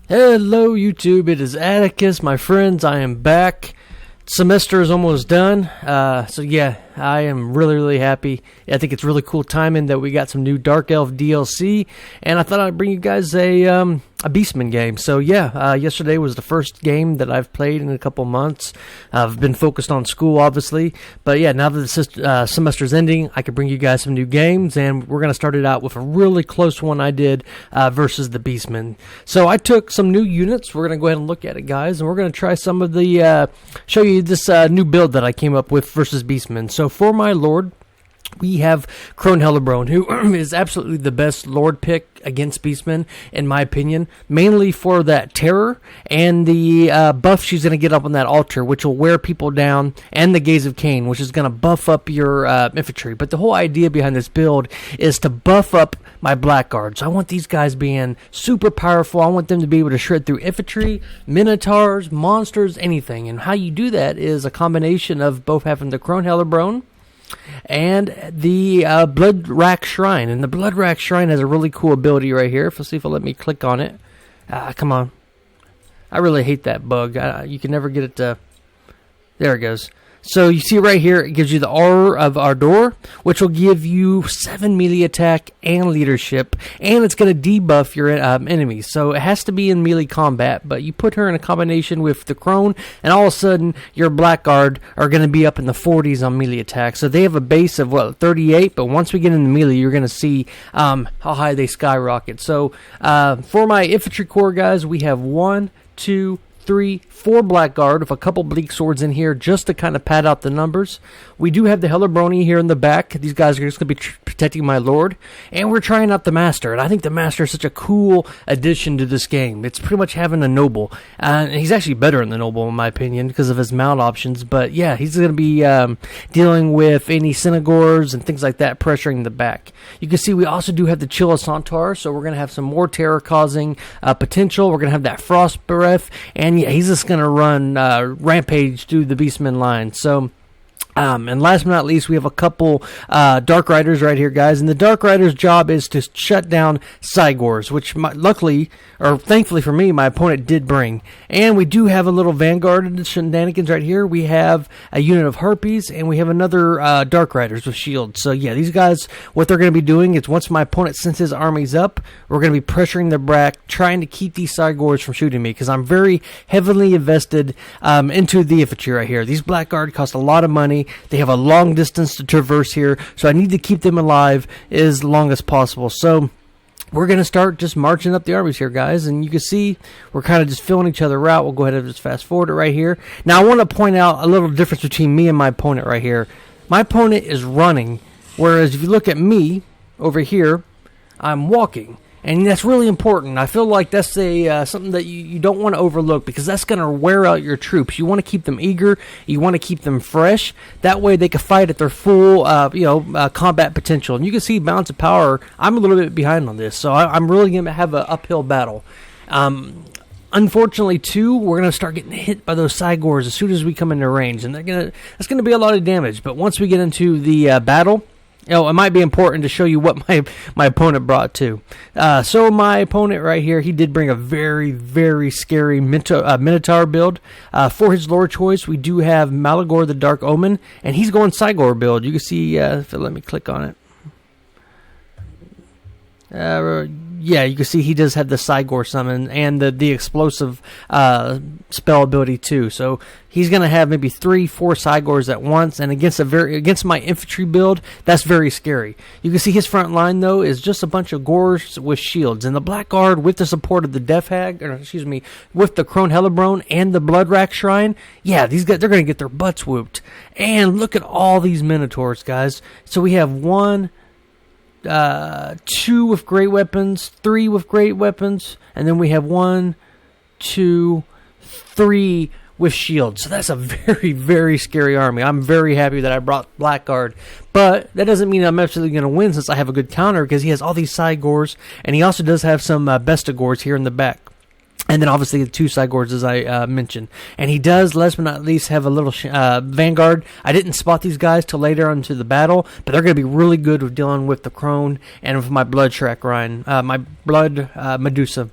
Hello YouTube, it is Atticus, my friends. I am back. Semester is almost done, so yeah, I am really happy. I think it's really cool timing that we got some new Dark Elf DLC, and I thought I'd bring you guys a Beastmen game. So yeah, yesterday was the first game that I've played in a couple months. I've been focused on school, obviously, but yeah, now that the semester's ending, I could bring you guys some new games, and we're gonna start it out with a really close one I did versus the Beastmen. So I took some new units. We're gonna go ahead and look at it, guys, and we're gonna try some of the show you this new build that I came up with versus Beastmen. So for my Lord, we have Crone Hellebrand, who is absolutely the best Lord pick against Beastmen, in my opinion, mainly for that terror and the buff she's going to get up on that altar, which will wear people down, and the Gaze of Cain, which is going to buff up your infantry. But the whole idea behind this build is to buff up my Blackguards. I want these guys being super powerful. I want them to be able to shred through infantry, Minotaurs, monsters, anything. And how you do that is a combination of both having the Crone Hellebrand and the Blood Rack Shrine. And the Blood Rack Shrine has a really cool ability right here. Let's see if it'll let me click on it. Come on. I really hate that bug. You can never get it to... There it goes. So you see right here, it gives you the Aura of Ardor, which will give you 7 melee attack and leadership, and it's going to debuff your enemies. So it has to be in melee combat, but you put her in a combination with the Crone, and all of a sudden your Blackguard are going to be up in the 40s on melee attack. So they have a base of, 38, but once we get into melee, you're going to see how high they skyrocket. So for my infantry corps, guys, we have 1, 2, 3, 4 Blackguard with a couple Bleak Swords in here just to kind of pad out the numbers. We do have the Hellebrand here in the back. These guys are just going to be protecting my Lord. And we're trying out the Master. And I think the Master is such a cool addition to this game. It's pretty much having a Noble. And he's actually better than the Noble, in my opinion, because of his mount options. But yeah, he's going to be dealing with any Synagors and things like that, pressuring the back. You can see we also do have the Chill of Centaur, so we're going to have some more terror-causing potential. We're going to have that Frost Breath. And yeah, he's just going to run rampage through the Beastmen line. So, and last but not least, we have a couple Dark Riders right here, guys. And the Dark Rider's job is to shut down Cygors, which luckily, or thankfully for me, my opponent did bring. And we do have a little Vanguard shenanigans right here. We have a unit of Harpies, and we have another Dark Riders with shields. So yeah, these guys, what they're going to be doing is once my opponent sends his armies up, we're going to be pressuring the back, trying to keep these Cygors from shooting me, because I'm very heavily invested into the infantry right here. These Blackguard cost a lot of money. They have a long distance to traverse here, so I need to keep them alive as long as possible. So we're going to start just marching up the armies here, guys, and you can see we're kind of just filling each other out. We'll go ahead and just fast forward it right here. Now I want to point out a little difference between me and my opponent right here. My opponent is running, whereas if you look at me over here, I'm walking. And that's really important. I feel like that's something that you don't want to overlook, because that's going to wear out your troops. You want to keep them eager. You want to keep them fresh. That way they can fight at their full combat potential. And you can see Balance of Power, I'm a little bit behind on this. So I'm really going to have an uphill battle. Unfortunately, too, we're going to start getting hit by those Cygors as soon as we come into range. And that's going to be a lot of damage. But once we get into the battle, it might be important to show you what my opponent brought too. So my opponent right here, he did bring a very scary Minotaur build. For his lore choice, we do have Malagor the Dark Omen, and he's going Cygor build. You can see, if let me click on it. Yeah, you can see he does have the Cygor summon and the explosive spell ability too. So he's going to have maybe 3-4 Cygors at once, and against my infantry build, that's very scary. You can see his front line though is just a bunch of Gors with shields, and the Blackguard with the support of the with the Crone Hellebrand and the Blood Rack Shrine. Yeah, these guys, they're going to get their butts whooped. And look at all these Minotaurs, guys. So we have 1, 2 with great weapons, 3 with great weapons, and then we have 1, 2, 3 with shields. So that's a very scary army. I'm very happy that I brought Blackguard, but that doesn't mean I'm absolutely going to win, since I have a good counter, because he has all these Cygors, and he also does have some Bestigors here in the back. And then obviously the 2 Cygors, as I mentioned. And he does, last but not least, have a little Vanguard. I didn't spot these guys till later into the battle, but they're going to be really good with dealing with the Crone and with my Blood Shrine, my Blood Medusa.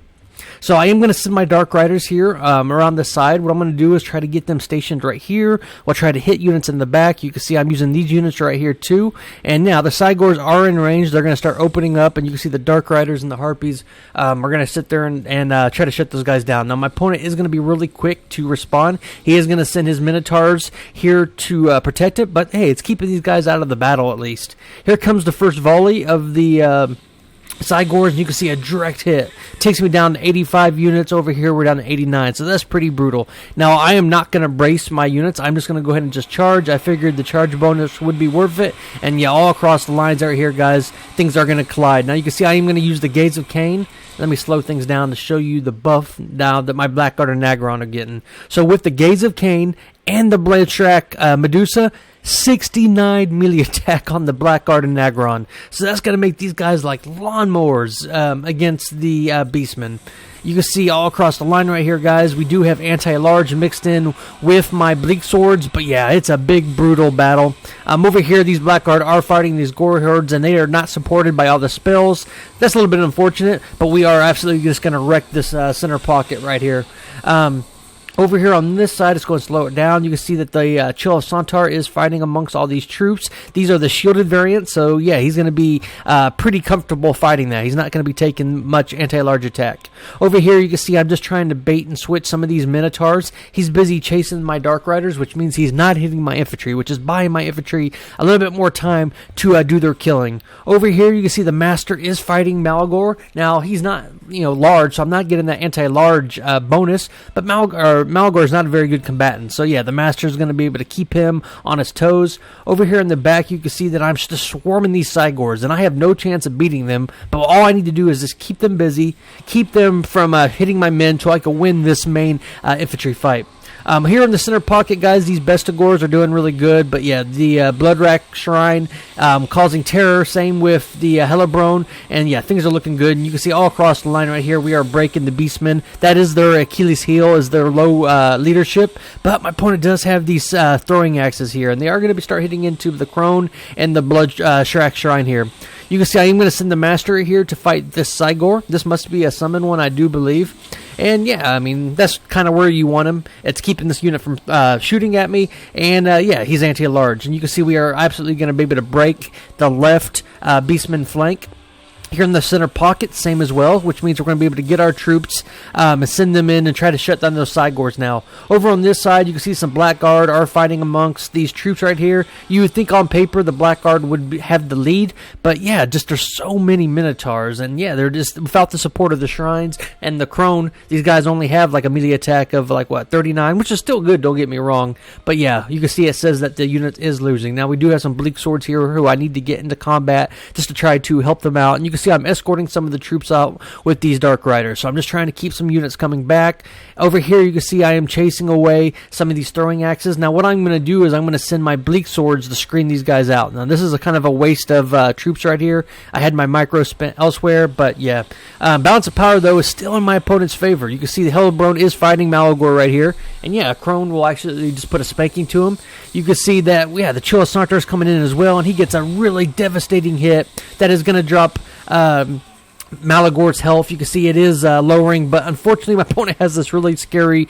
So I am going to send my Dark Riders here around the side. What I'm going to do is try to get them stationed right here. We'll try to hit units in the back. You can see I'm using these units right here too. And now the Cygors are in range. They're going to start opening up, and you can see the Dark Riders and the Harpies are going to sit there and try to shut those guys down. Now my opponent is going to be really quick to respond. He is going to send his Minotaurs here to protect it, but hey, it's keeping these guys out of the battle at least. Here comes the first volley of the Cygors, and you can see a direct hit. Takes me down to 85 units. Over here, we're down to 89, so that's pretty brutal. Now, I am not going to brace my units. I'm just going to go ahead and just charge. I figured the charge bonus would be worth it, and yeah, all across the lines right here, guys, things are going to collide. Now, you can see I am going to use the Gates of Cain. Let me slow things down to show you the buff now that my Blackguard and Nagron are getting. So, with the Gates of Cain and the Blade Track Medusa, 69 melee attack on the Blackguard and Nagron. So that's going to make these guys like lawnmowers against the Beastmen. You can see all across the line right here, guys, we do have anti-large mixed in with my Bleak Swords, but yeah, it's a big, brutal battle. Over here, these Blackguard are fighting these Gore Hordes, and they are not supported by all the spells. That's a little bit unfortunate, but we are absolutely just going to wreck this center pocket right here. Over here on this side, it's going to slow it down. You can see that the Chill of Centaur is fighting amongst all these troops. These are the shielded variants, so yeah, he's going to be pretty comfortable fighting that. He's not going to be taking much anti-large attack. Over here, you can see I'm just trying to bait and switch some of these Minotaurs. He's busy chasing my Dark Riders, which means he's not hitting my infantry, which is buying my infantry a little bit more time to do their killing. Over here, you can see the Master is fighting Malagor. Now, he's not, large, so I'm not getting that anti-large bonus, but Malagor is not a very good combatant, so yeah, the Master is going to be able to keep him on his toes. Over here in the back, you can see that I'm just swarming these Cygors, and I have no chance of beating them, but all I need to do is just keep them busy, keep them from hitting my men so I can win this main infantry fight. Here in the center pocket, guys, these Bestigors are doing really good, but yeah, the Bloodrack Shrine causing terror, same with the Hellebrone, and yeah, things are looking good, and you can see all across the line right here, we are breaking the Beastmen. That is their Achilles heel, is their low leadership, but my opponent does have these throwing axes here, and they are going to start hitting into the Crone and the Bloodrack Shrine here. You can see I am going to send the Master here to fight this Cygor. This must be a summon one, I do believe. And yeah, I mean, that's kind of where you want him. It's keeping this unit from shooting at me. And yeah, he's anti-large. And you can see we are absolutely going to be able to break the left Beastman flank. Here in the center pocket, same as well, which means we're going to be able to get our troops and send them in and try to shut down those Cygors now. Over on this side, you can see some Blackguard are fighting amongst these troops right here. You would think on paper the Blackguard would have the lead, but yeah, just there's so many Minotaurs, and yeah, they're just, without the support of the Shrines and the Crone, these guys only have like a melee attack of like, 39, which is still good, don't get me wrong, but yeah, you can see it says that the unit is losing. Now, we do have some Bleak Swords here who I need to get into combat just to try to help them out, and you can see I'm escorting some of the troops out with these Dark Riders. So I'm just trying to keep some units coming back. Over here, you can see I am chasing away some of these throwing axes. Now, what I'm going to do is I'm going to send my Bleak Swords to screen these guys out. Now, this is a kind of a waste of troops right here. I had my micro spent elsewhere, but yeah. Balance of power, though, is still in my opponent's favor. You can see the Hellebrone is fighting Malagor right here. And yeah, Crone will actually just put a spanking to him. You can see that, yeah, the Chill of Centaur is coming in as well, and he gets a really devastating hit that is going to drop Malagor's health. You can see it is lowering, but unfortunately my opponent has this really scary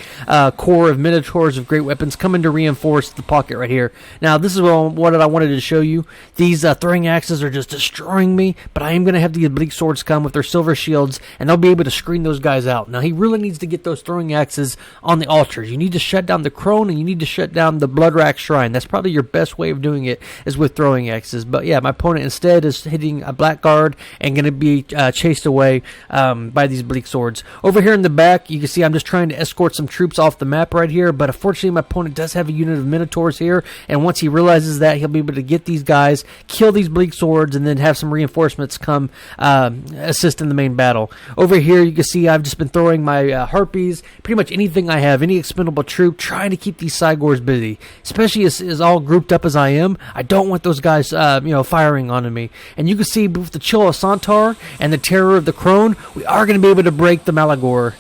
core of Minotaurs of great weapons coming to reinforce the pocket right here. Now, this is what I wanted to show you. These throwing axes are just destroying me, but I am going to have these Bleak Swords come with their silver shields, and they'll be able to screen those guys out. Now, he really needs to get those throwing axes on the altars. You need to shut down the Crone, and you need to shut down the Bloodrack Shrine. That's probably your best way of doing it, is with throwing axes. But yeah, my opponent instead is hitting a Blackguard and going to be chased away by these Bleak Swords. Over here in the back, you can see I'm just trying to escort some troops off the map right here, but unfortunately my opponent does have a unit of Minotaurs here, and once he realizes that, he'll be able to get these guys, kill these Bleak Swords, and then have some reinforcements come assist in the main battle. Over here, you can see I've just been throwing my Harpies, pretty much anything I have, any expendable troop, trying to keep these Cygors busy, especially as all grouped up as I am. I don't want those guys firing onto me. And you can see with the Chill of Centaur and the Terror terror of the crone, we are going to be able to break the Malagor,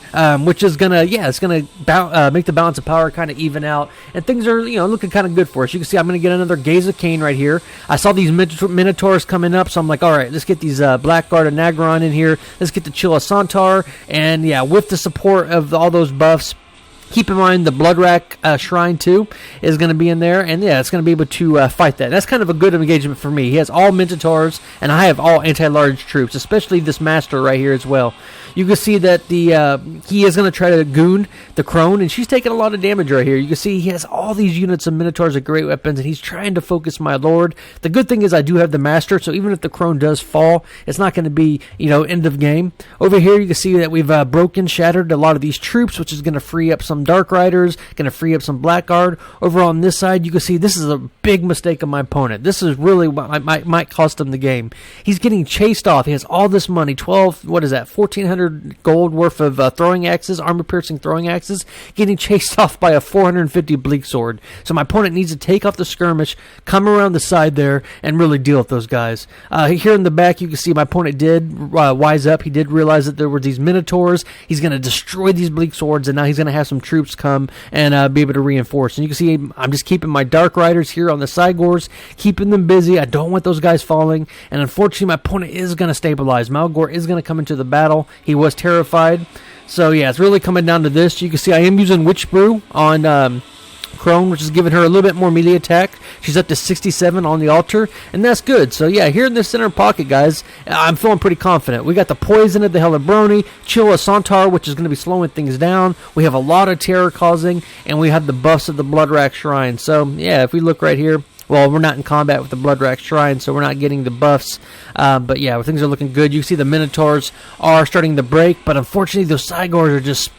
which is going to, it's going to make the balance of power kind of even out. And things are, looking kind of good for us. You can see I'm going to get another Gaze of Cain right here. I saw these Minotaurs coming up, so I'm like, all right, let's get these Blackguard and Nagron in here. Let's get the Chilla Santar. And, with the support of all those buffs, keep in mind the Bloodrack Shrine too is going to be in there, and it's going to be able to fight that. That's kind of a good engagement for me. He has all Minotaurs, and I have all anti-large troops, especially this Master right here as well. You can see that he is going to try to goon the crone, and she's taking a lot of damage right here. You can see he has all these units of Minotaurs with great weapons, and he's trying to focus my Lord. The good thing is I do have the Master, so even if the crone does fall, it's not going to be, end of game. Over here, you can see that we've shattered a lot of these troops, which is going to free up some Dark Riders, going to free up some Blackguard. Over on this side, you can see this is a big mistake of my opponent. This is really what might cost him the game. He's getting chased off. He has all this money, 1,400 gold worth of throwing axes, armor-piercing throwing axes, getting chased off by a 450 bleak sword. So my opponent needs to take off the skirmish, come around the side there, and really deal with those guys. Here in the back, you can see my opponent did wise up. He did realize that there were these Minotaurs. He's going to destroy these bleak swords, and now he's going to have some troops come and be able to reinforce. And you can see I'm just keeping my Dark Riders here on the Cygors, keeping them busy. I don't want those guys falling, and unfortunately my opponent is going to stabilize. Malgor is going to come into the battle. He was terrified. So it's really coming down to this. You can see I am using Witch Brew on Crone, which is giving her a little bit more melee attack. She's up to 67 on the altar, and that's good. So here in the center pocket, guys, I'm feeling pretty confident. We got the Poison of the Helibroni, Chilla Santar, which is going to be slowing things down. We have a lot of terror causing, and we have the buffs of the Bloodrack Shrine. So if we look right here, well, we're not in combat with the Bloodrack Shrine, so we're not getting the buffs. But things are looking good. You can see the Minotaurs are starting to break, but unfortunately those Cygors are just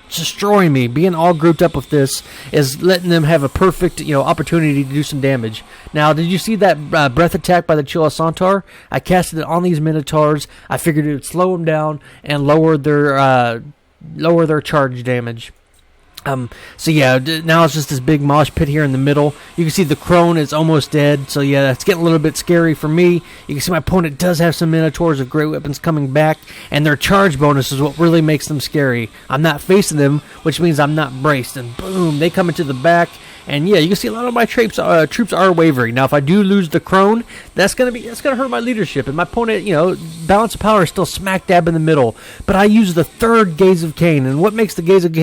destroying me. Being all grouped up with this is letting them have a perfect opportunity to do some damage. Now, did you see that breath attack by the Chilla Santar? I casted it on these Minotaurs. I figured it would slow them down and lower their charge damage. Now it's just this big mosh pit here in the middle. You can see the crone is almost dead, so it's getting a little bit scary for me. You can see my opponent does have some Minotaurs with great weapons coming back, and their charge bonus is what really makes them scary. I'm not facing them, which means I'm not braced, and boom, they come into the back. And you can see a lot of my troops are wavering. Now, if I do lose the crone, that's gonna hurt my leadership. And my opponent, balance of power is still smack dab in the middle. But I use the third Gaze of Cain, and what makes the Gaze of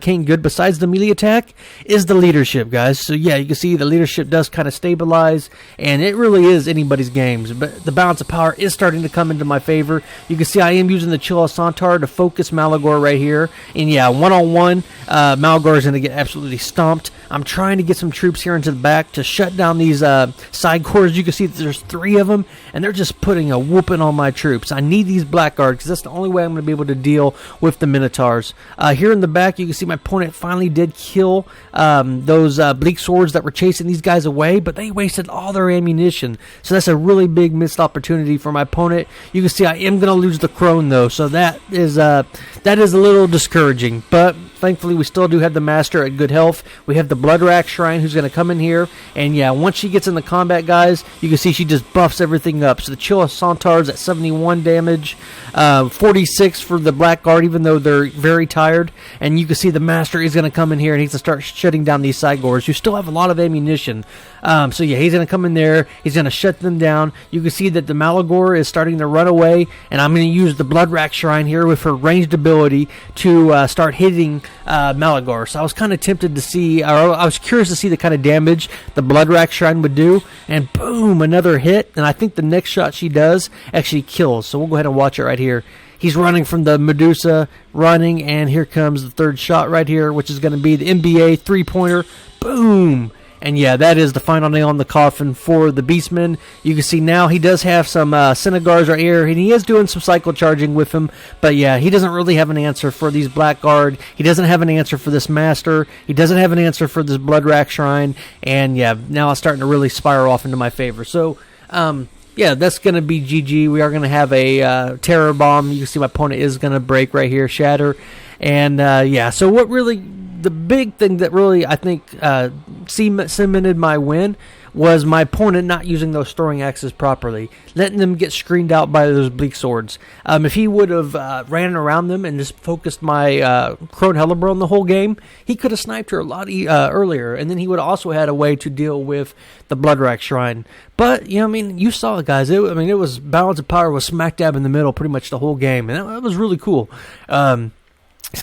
Cain good besides the melee attack is the leadership, guys. So you can see the leadership does kind of stabilize, and it really is anybody's games. But the balance of power is starting to come into my favor. You can see I am using the Chilla Santar to focus Malagor right here, and one-on-one, Malagor is going to get absolutely stomped. I'm trying to get some troops here into the back to shut down these side cores. You can see that there's 3 of them, and they're just putting a whooping on my troops. I need these Blackguard because that's the only way I'm going to be able to deal with the Minotaurs. Here in the back, you can see my opponent finally did kill those bleak swords that were chasing these guys away, but they wasted all their ammunition. So that's a really big missed opportunity for my opponent. You can see I am going to lose the crone, though, so that is a little discouraging. But thankfully, we still do have the Master at good health. We have the Bloodrack Shrine who's going to come in here. And once she gets in the combat, guys, you can see she just buffs everything up. So the Chilla Santar's at 71 damage, 46 for the Blackguard, even though they're very tired. And you can see the Master is going to come in here and he's going to start shutting down these Cygors who still have a lot of ammunition. He's going to come in there. He's going to shut them down. You can see that the Malagor is starting to run away. And I'm going to use the Bloodrack Shrine here with her ranged ability to start hitting Malagor. So I was kind of tempted to see, or I was curious to see the kind of damage the Bloodrack Shrine would do. And boom, another hit. And I think the next shot she does actually kills. So we'll go ahead and watch it right here. He's running from the Medusa, and here comes the third shot right here, which is going to be the NBA three-pointer. Boom! And that is the final nail on the coffin for the Beastmen. You can see now he does have some Senegars right here, and he is doing some cycle charging with him. But he doesn't really have an answer for these Blackguard. He doesn't have an answer for this Master. He doesn't have an answer for this Bloodrack Shrine. And now it's starting to really spiral off into my favor. So, that's going to be GG. We are going to have a Terror Bomb. You can see my opponent is going to break right here, shatter. And, so what really, the big thing that really, I think, cemented my win was my opponent not using those throwing axes properly, letting them get screened out by those bleak swords. If he would have ran around them and just focused my Crone Hellebron the whole game, he could have sniped her a lot earlier, and then he would have also had a way to deal with the Bloodrack Shrine. But, you know, I mean, you saw it, guys. It was balance of power was smack dab in the middle pretty much the whole game, and that was really cool.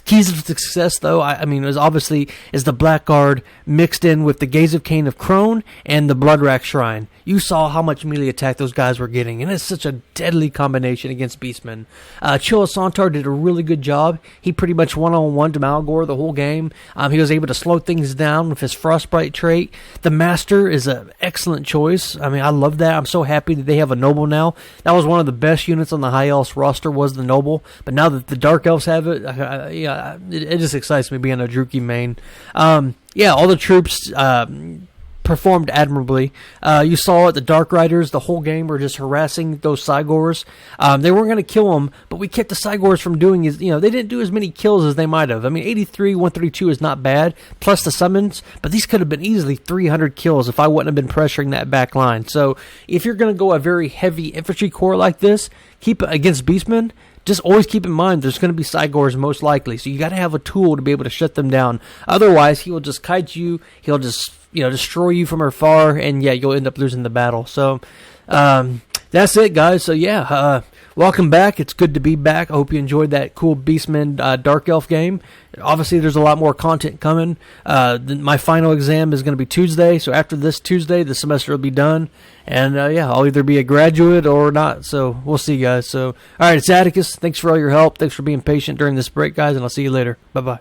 Keys of success, though, I mean, was obviously is the Blackguard mixed in with the Gaze of Cain of Crone and the Bloodrack Shrine. You saw how much melee attack those guys were getting, and it's such a deadly combination against Beastmen. Chilla Sontar did a really good job. He pretty much one-on-one to Malgor the whole game. He was able to slow things down with his Frostbite trait. The Master is an excellent choice. I mean, I love that. I'm so happy that they have a Noble now. That was one of the best units on the High Elves roster was the Noble, but now that the Dark Elves have it, it just excites me being a Druchii main. All the troops performed admirably. You saw it, the Dark Riders, the whole game were just harassing those Cygors. They weren't going to kill them, but we kept the Cygors from doing they didn't do as many kills as they might have. I mean, 83, 132 is not bad, plus the summons, but these could have been easily 300 kills if I wouldn't have been pressuring that back line. So if you're going to go a very heavy infantry corps like this, keep it against Beastmen, just always keep in mind there's going to be Cygors most likely, so you got to have a tool to be able to shut them down. Otherwise, he will just kite you, he'll just destroy you from afar, and you'll end up losing the battle. So that's it, guys. So welcome back. It's good to be back. I hope you enjoyed that cool Beastmen Dark Elf game. Obviously, there's a lot more content coming. My final exam is going to be Tuesday, so after this Tuesday, the semester will be done. And, I'll either be a graduate or not, so we'll see, guys. So, all right, it's Atticus. Thanks for all your help. Thanks for being patient during this break, guys, and I'll see you later. Bye-bye.